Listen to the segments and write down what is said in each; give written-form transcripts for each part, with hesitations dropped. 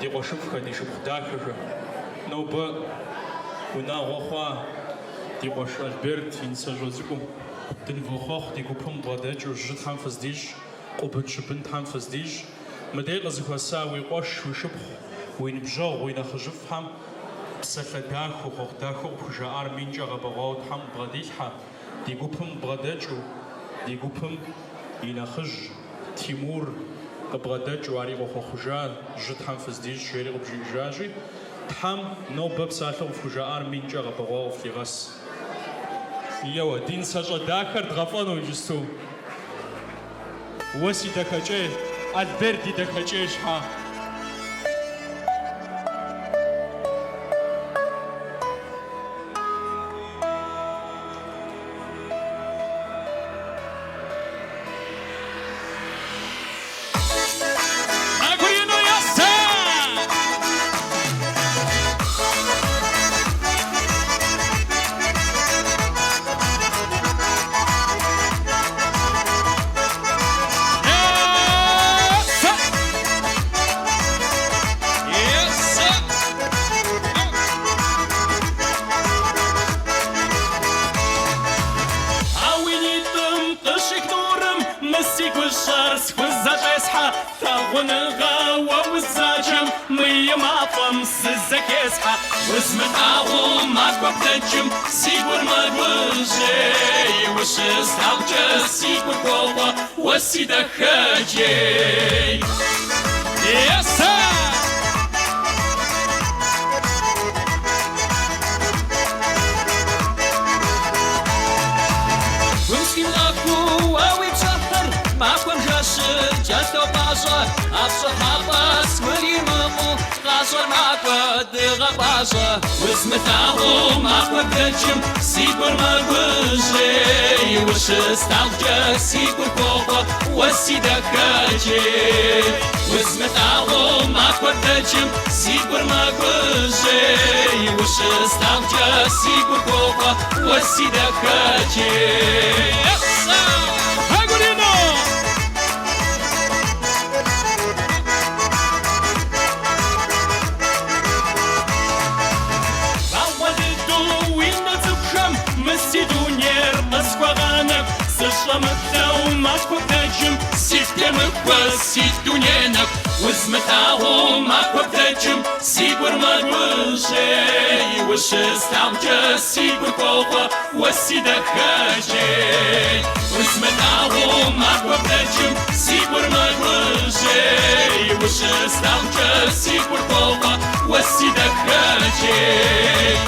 ди къошыфхэ, ди шыпхъу дахэхэ. Нобэ унагъуэ хъуа ди къуэш Альберт и нысэщӏэ цӏыкӏум дынвыхъуэхъу ди гупым бгъэдэкӏыу жьы Тхьэм фыздищ, къубын щыбын Тхьэм фыздищ. Мыдей къызыхуэса уи къуэш, уи шыпхъу, уи ныбжьэгъу, уи нэхъыжьыфхьэм псалъэ дахэу, гъуэгъу дахэу къыпхужаӏар минкӏэ къэбэгъуауэ Тхьэм бгъэдилъхьэ. Ди гупым бгъэдэкӏыу, ди гупым и нэхъыжь Тимур къыбгъэдэкӏыу ари къыхуэхъужа, жьы Тхьэм фыздищ, жери къыбжиӏэжащи, Тхьэм нобэ псалъэу къыфхужаӏар минкӏэ къэбэгъуауэ къыфлигъэс. Еуэ, ди нысэщӏэ дахэр дгъэфӏэну иджысту. Уэ си дахэкӏей, Альберт ди дахэкӏей щхьэ. Си дахэкӏей. Yes, sir! Вымским лаку, ауи пшахар, махуам жашыр, джастау бажа, апшахапа, сквыри маму, гашар маква, дыга бажа. Высмыталу, махуа дэчым, сигур магвыжей, вышысталджа, сигур кохо, уаси дахэкӏей. Высмыталу, махуа дэчым, сигур магвыжей, вышысталджа, сигур кохо, уаси дахэкӏей. Сидуненок, высмыталу маквабдачым, сигур магвыжей, вышысталджа, сигур кохо, уаси дахэкӏей. Высмыталу маквабдачым, сигур магвыжей, вышысталджа, сигур кохо, уаси дахэкӏей.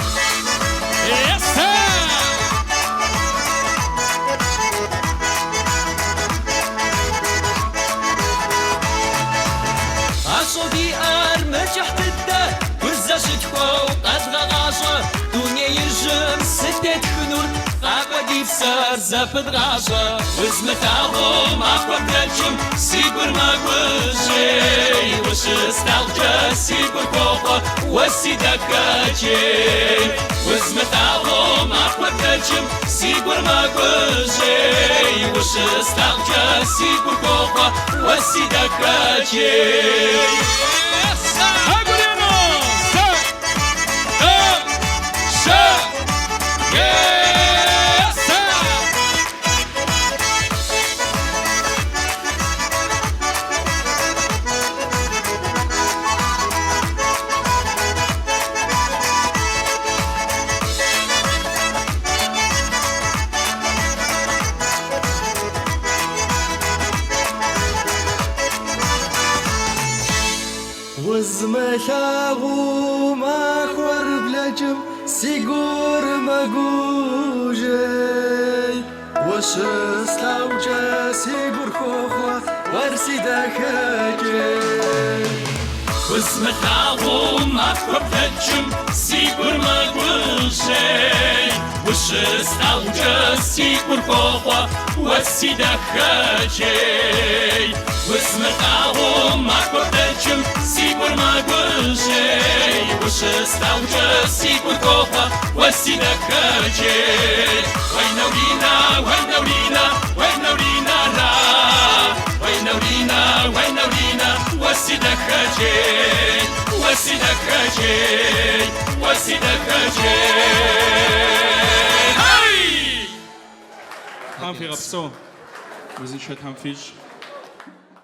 Yes, sir! صدي أرمجح بده وزاشت فوق أتغاشة دنيا يجم ستة خنور قاقدي بسر زفت غاشة وزمتاغو ماقوى بنجم سيبر ماقوجي وش استالجا سيبر كوخة وسي دكاجي وزمتاغو ماقوى بنجم سيبر ماقوجي وش استالجا سيبر كوخة وسي دكاجي وزمتاغو ماخور بلجم سيغور ماغوجي وشستاوجا سيغور خوخوا ورسي داخاجي وزمتاغو ماخور بلجم سيغور ماغوجي وشستاوجا سيغور خوخوا ورسي داخاجي وزمتاغو ماخور بلجم سيغور ماغوجي وشستاوجا سيغور خوخوا ورسي داخاجي وينورينا وينورينا وينورينا را وينورينا وينورينا ورسي داخاجي وسيدك جاي وسيدك جاي هم في غبصون وزين شات هم فيش